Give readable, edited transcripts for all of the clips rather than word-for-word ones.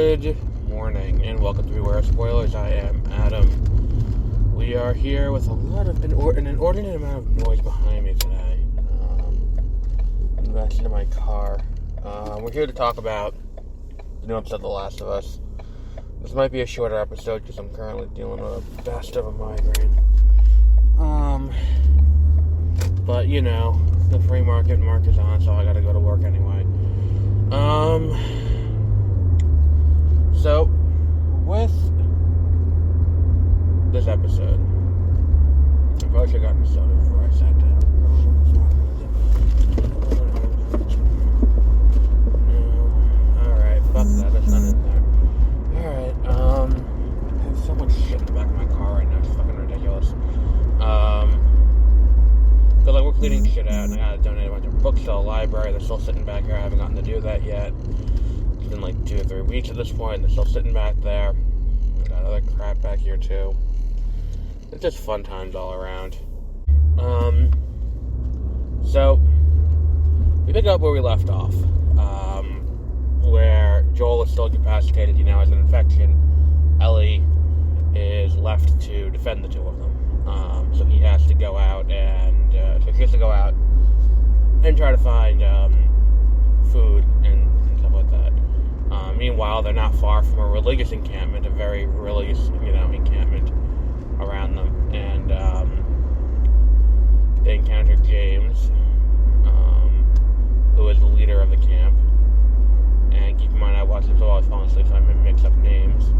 Good morning, and welcome to Beware of Spoilers. I am Adam. We are here with an inordinate amount of noise behind me today. I'm back into my car. We're here to talk about the new episode of The Last of Us. This might be a shorter episode because I'm currently dealing with a best of a migraine. But you know, the free market is on, so I gotta go to work anyway. So, with this episode, I probably should have gotten a soda before I sat down. No. Alright, fuck that, there's none in there. Alright, I have so much shit in the back of my car right now, it's fucking ridiculous. Cause like, we're cleaning shit out, and I gotta donate a bunch of books to the library. They're still sitting back here, I haven't gotten to do that yet. It's been like 2 or 3 weeks at this point. They're still sitting back there. I got other crap back here too. It's just fun times all around. So we pick up where we left off, where Joel is still incapacitated. He now has an infection. Ellie is left to defend the two of them. So he has to go out and try to find food and stuff like that. Meanwhile, they're not far from a religious encampment, a very religious, encampment around them. And they encounter James, who is the leader of the camp. And keep in mind, I watched this while I was falling asleep, so I may mix up names.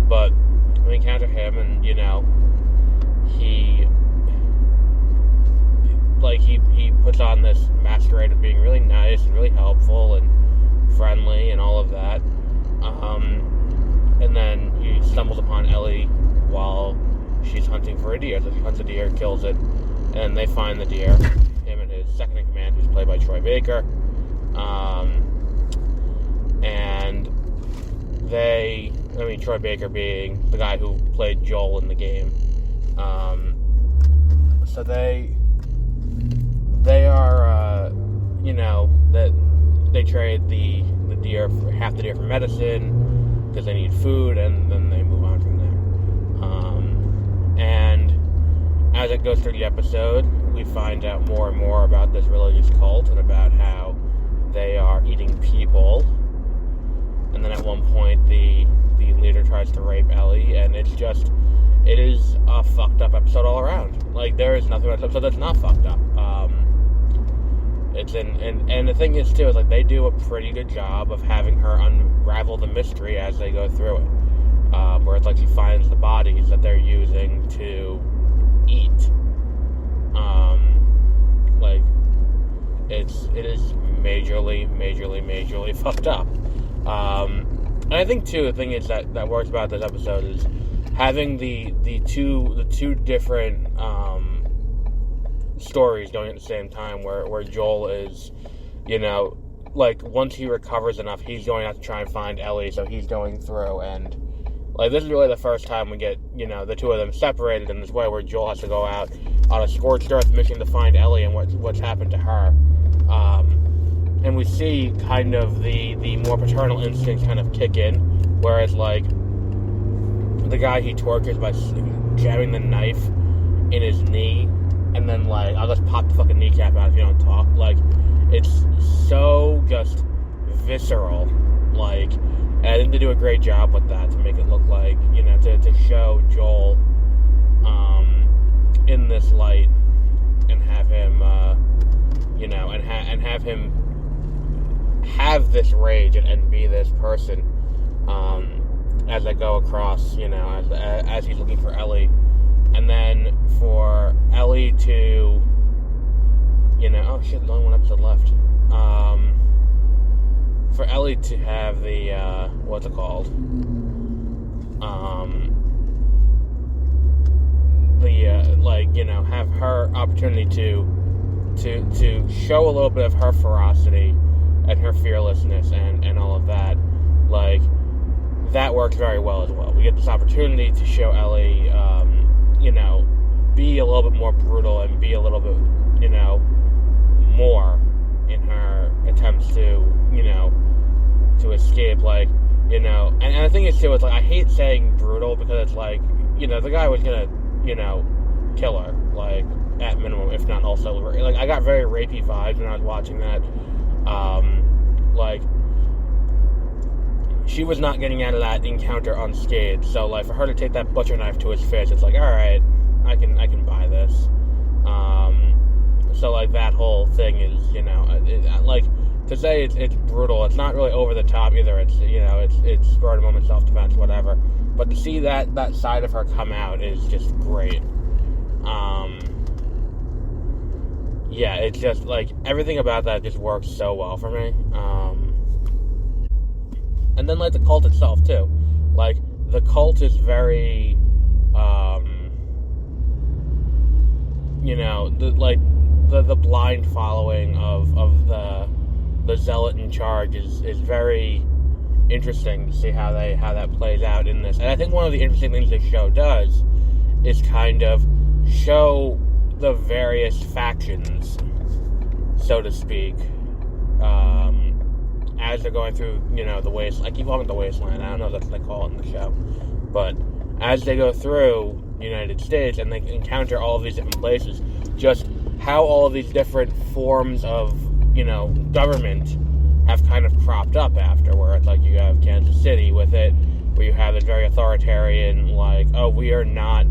But we encounter him, and, he puts on this masquerade of being really nice and really helpful and friendly and all of that. And then he stumbles upon Ellie while she's hunting for a deer. So she hunts a deer, kills it, and they find the deer. Him and his second-in-command, who's played by Troy Baker. Troy Baker being the guy who played Joel in the game. So they are, that they trade the deer for half the deer for medicine because they need food, and then they move on from there. And as it goes through the episode, we find out more and more about this religious cult and about how they are eating people. And then at one point, the leader tries to rape Ellie, and it is a fucked up episode all around. Like, there is nothing about this episode that's not fucked up. And the thing is, too, is like they do a pretty good job of having her unravel the mystery as they go through it. Where it's like she finds the bodies that they're using to eat. It is majorly fucked up. And I think too, the thing is that works about this episode is having the two different stories going at the same time, where Joel is, once he recovers enough, he's going out to try and find Ellie, so he's going through, and this is really the first time we get, the two of them separated in this way, where Joel has to go out on a scorched earth mission to find Ellie and what's happened to her. And we see kind of the more paternal instincts kind of kick in, whereas, the guy he tortures by jamming the knife in his knee, and then, I'll just pop the fucking kneecap out if you don't talk. It's so just visceral, and I think they do a great job with that to make it look like, to show Joel, in this light, and have him, and have him have this rage and be this person, as I go across, as he's looking for Ellie, and then for Ellie to, oh shit, there's only one episode left, for Ellie to have the, what's it called, have her opportunity to show a little bit of her ferocity and her fearlessness and all of that, that works very well as well. We get this opportunity to show Ellie, be a little bit more brutal and be a little bit, more in her attempts to, to escape. you know, and the thing is too, it's like, I hate saying brutal, because it's like, you know, the guy was gonna, you know, kill her, like, at minimum, if not also, like, I got very rapey vibes when I was watching that. Like, she was not getting out of that encounter unscathed, so, like, for her to take that butcher knife to his face, it's like, alright, I can buy this. So, like, that whole thing is, you know, like, to say it's brutal, it's not really over the top either. It's, you know, it's spur of the moment self-defense, whatever. But to see that side of her come out is just great. Yeah, it's just, like, everything about that just works so well for me. And then, like, the cult itself, too. Like, the cult is very, you know, the blind following of the zealot in charge is very interesting to see how that plays out in this. And I think one of the interesting things this show does is kind of show the various factions, so to speak, as they're going through, you know, the waste. I keep calling it the wasteland. I don't know if that's what they call it in the show, but as they go through the United States and they encounter all of these different places, just how all of these different forms of, you know, government have kind of cropped up after, where it's like you have Kansas City with it, where you have this very authoritarian, like, oh, we are not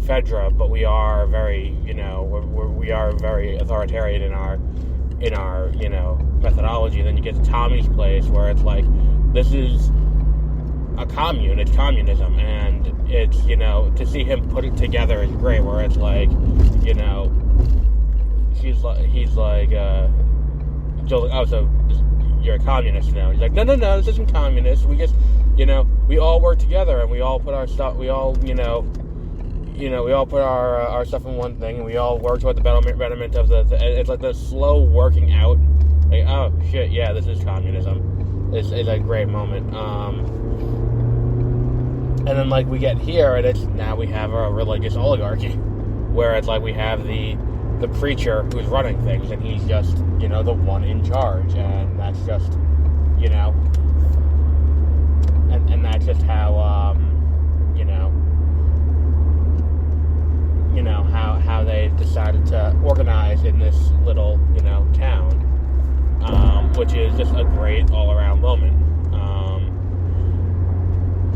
Fedra, but we are very, you know, we are very authoritarian in our, you know, methodology. Then you get to Tommy's place, where it's like, this is a commune, it's communism, and it's, you know, to see him put it together is great, where it's like, you know, he's like, Joel's like, oh, so you're a communist now. He's like, no, this isn't communist. We just, you know, we all work together, and we all put our stuff, we all, you know, we all put our stuff in one thing, and we all work toward the betterment of the it's like the slow working out. Like, oh, shit, yeah, this is communism. It's a great moment. And then, like, we get here, and now we have a religious oligarchy, where it's like we have the preacher who's running things, and he's just, you know, the one in charge, and that's just, you know, and that's just how, how they decided to organize in this little, you know, town, which is just a great all-around moment.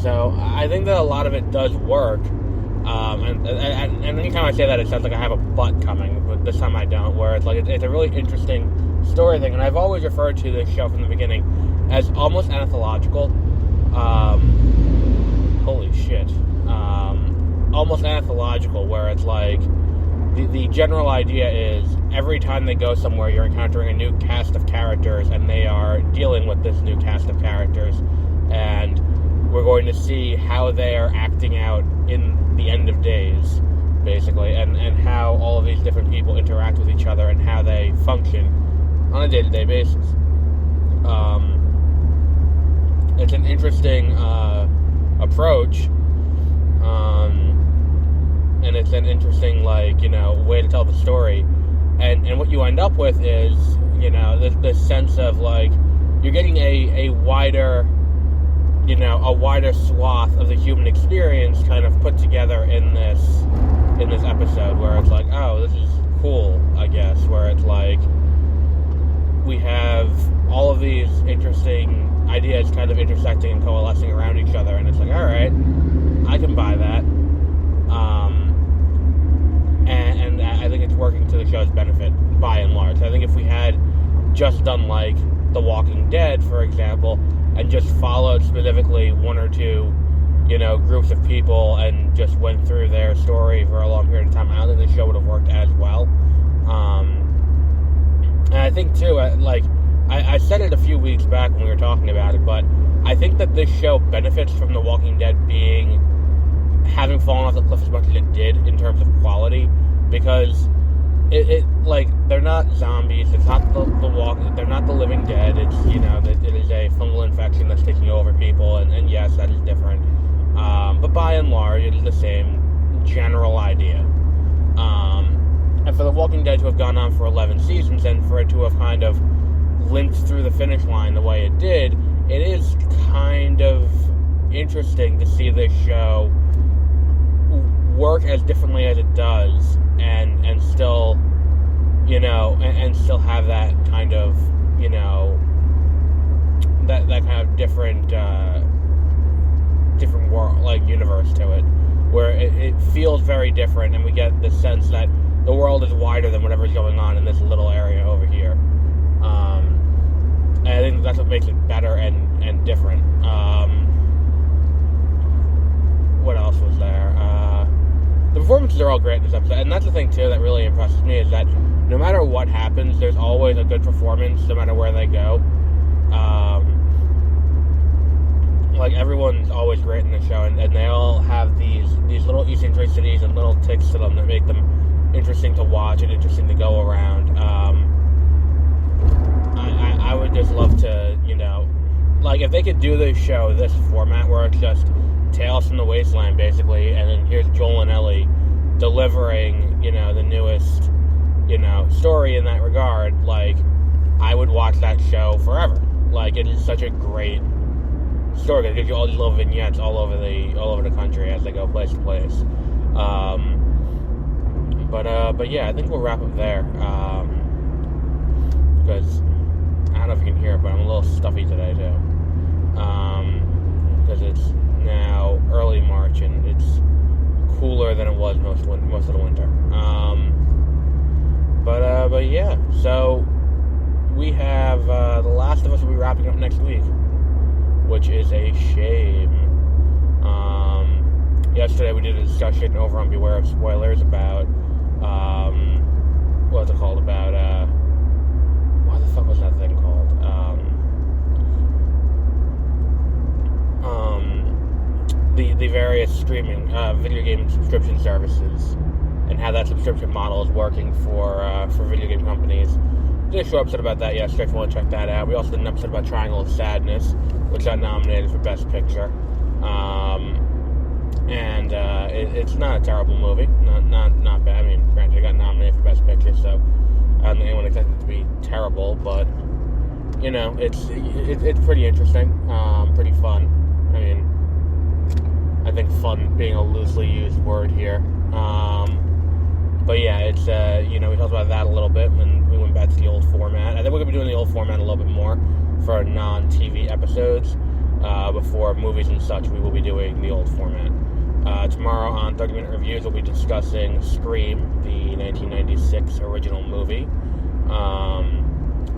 So I think that a lot of it does work. And anytime I say that, it sounds like I have a butt coming, but this time I don't, where it's like, it's a really interesting story thing, and I've always referred to this show from the beginning as almost anthological. Holy shit. Almost anthological, where it's like, the general idea is, every time they go somewhere, you're encountering a new cast of characters, and they are dealing with this new cast of characters, and we're going to see how they are acting out in the end of days, basically, and how all of these different people interact with each other and how they function on a day-to-day basis. It's an interesting approach, and it's an interesting, like, you know, way to tell the story, and what you end up with is, you know, this sense of, like, you're getting a wider, you know, a wider swath of the human experience kind of put together in this episode, where it's like, oh, this is cool, I guess, where it's like, we have all of these interesting ideas kind of intersecting and coalescing around each other, and it's like, alright, I can buy that. And I think it's working to the show's benefit, by and large. I think if we had just done, like, The Walking Dead, for example, and just followed specifically one or two, you know, groups of people and just went through their story for a long period of time, I don't think the show would have worked as well. And I think, too, like, I said it a few weeks back when we were talking about it, but I think that this show benefits from The Walking Dead having fallen off the cliff as much as it did in terms of quality, because it like, they're not zombies, it's not they're not the living dead, it's, you know, it is a fungal infection that's taking over people, and yes, that is different, but by and large, it is the same general idea, and for The Walking Dead to have gone on for 11 seasons, and for it to have kind of limped through the finish line the way it did, it is kind of interesting to see this show work as differently as it does, and still, and still have that kind of, that kind of different world, like, universe to it, where it feels very different, and we get the sense that the world is wider than whatever's going on in this little area over here. And I think that's what makes it better and different. What else was there? The performances are all great in this episode, and that's the thing too that really impresses me, is that no matter what happens, there's always a good performance no matter where they go. Like, everyone's always great in the show, and they all have these little eccentricities and little ticks to them that make them interesting to watch and interesting to go around. I would just love to, like, if they could do this show, this format, where it's just Tales from the Wasteland, basically, and then here's Joel and Ellie delivering, the newest, story in that regard, like, I would watch that show forever. Like, it is such a great story, because it gives you all these little vignettes all over the country as they go place to place. But yeah, I think we'll wrap up there, because I don't know if you can hear it, but I'm a little stuffy today too, because it's now early March and it's cooler than it was most of the winter. But yeah, so we have The Last of Us will be wrapping up next week, which is a shame. Yesterday we did a discussion over on Beware of Spoilers about what's it called, about what the fuck was that thing called? The various streaming video game subscription services, and how that subscription model is working for video game companies. We did a short episode about that yesterday, if you want to check that out. We also did an episode about Triangle of Sadness, which got nominated for Best Picture. It's not a terrible movie. Not bad. I mean, granted, it got nominated for Best Picture, so I don't think anyone expected it to be terrible, but, it's pretty interesting, pretty fun. I mean, I think fun being a loosely used word here. But yeah, it's, we talked about that a little bit, and we went back to the old format. I think we're going to be doing the old format a little bit more for non-TV episodes. Before movies and such, we will be doing the old format. Tomorrow on 30-Minute Reviews, we'll be discussing Scream, the 1996 original movie.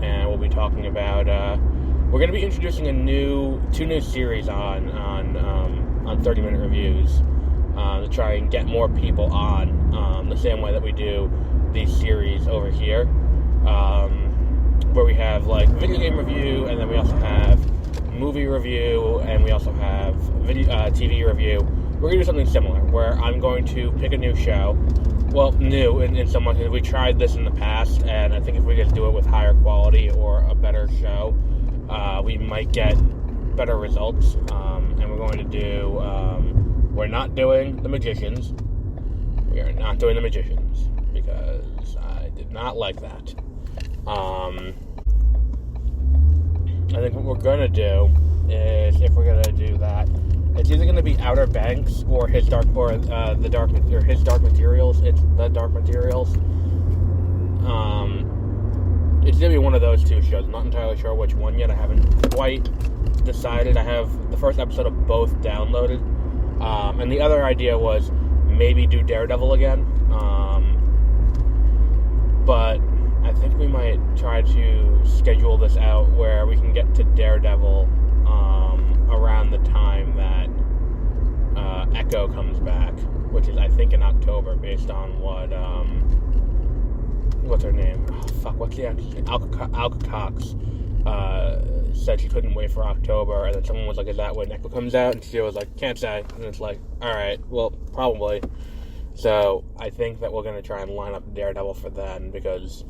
And we'll be talking about, we're going to be introducing two new series on 30-Minute Reviews, to try and get more people on, the same way that we do these series over here, where we have, like, video game review, and then we also have movie review, and we also have TV review. We're going to do something similar, where I'm going to pick a new show. Well, new in some way, we tried this in the past, and I think if we just do it with higher quality or a better show, we might get better results. And we're going to do, we're not doing The Magicians. We are not doing The Magicians, because I did not like that. I think what we're going to do is, if we're going to do that, it's either going to be Outer Banks or His Dark Materials. It's The Dark Materials. It's going to be one of those two shows. I'm not entirely sure which one yet. I haven't quite decided. I have the first episode of both downloaded. And the other idea was maybe do Daredevil again. But I think we might try to schedule this out where we can get to Daredevil around the time that Echo comes back, which is, I think, in October, based on what what's her name? Oh, fuck, what's the actress name? Alka Cox said she couldn't wait for October, and then someone was like, is that when Echo comes out? And she was like, can't say. And it's like, alright, well, probably. So I think that we're going to try and line up Daredevil for then, because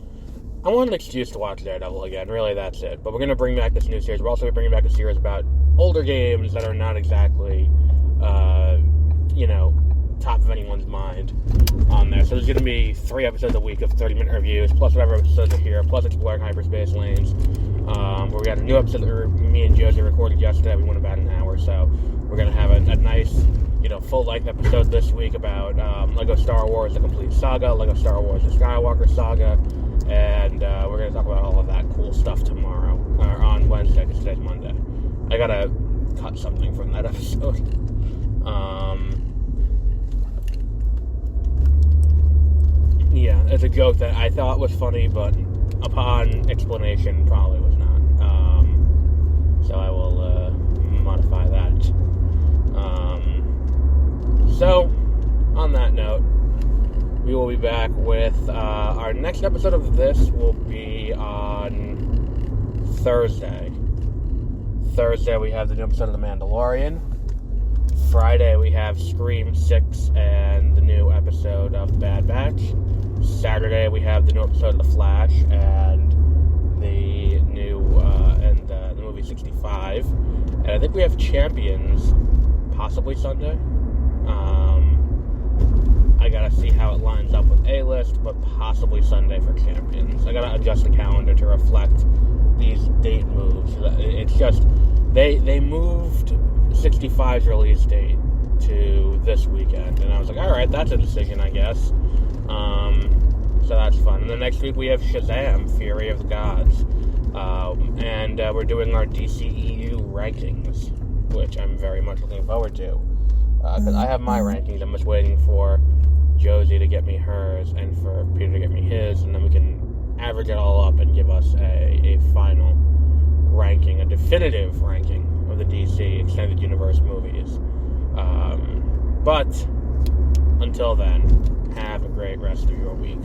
I want an excuse to watch Daredevil again. Really, that's it. But we're going to bring back this new series. We're also going to bring back a series about older games that are not exactly, top of anyone's mind on there. So there's going to be 3 episodes a week of 30-minute reviews, plus whatever episodes are here, plus Exploring Hyperspace Lanes, where we got a new episode that me and Josie recorded yesterday. We went about an hour, so we're going to have a nice, full-length episode this week about Lego Star Wars, The Complete Saga, Lego Star Wars, The Skywalker Saga, and we're going to talk about all of that cool stuff tomorrow, or on Wednesday, because today's Monday. I got to cut something from that episode. Yeah, it's a joke that I thought was funny, but upon explanation, probably was not. So I will modify that. So, on that note, we will be back with our next episode of this will be on Thursday. Thursday we have the new episode of The Mandalorian. Friday we have Scream 6 and the new episode of The Bad Batch. Saturday we have the new episode of The Flash and the new the movie 65. And I think we have Champions possibly Sunday. I gotta see how it lines up with A-List, but possibly Sunday for Champions. I gotta adjust the calendar to reflect these date moves. It's just they moved 65's release date to this weekend, and I was like, all right, that's a decision, I guess. So that's fun. And the next week we have Shazam: Fury of the Gods, and we're doing our DCEU rankings, which I'm very much looking forward to. Because I have my rankings, I'm just waiting for Josie to get me hers and for Peter to get me his, and then we can average it all up and give us a final ranking, a definitive ranking of the DC Extended Universe movies. But until then, have a great rest of your week.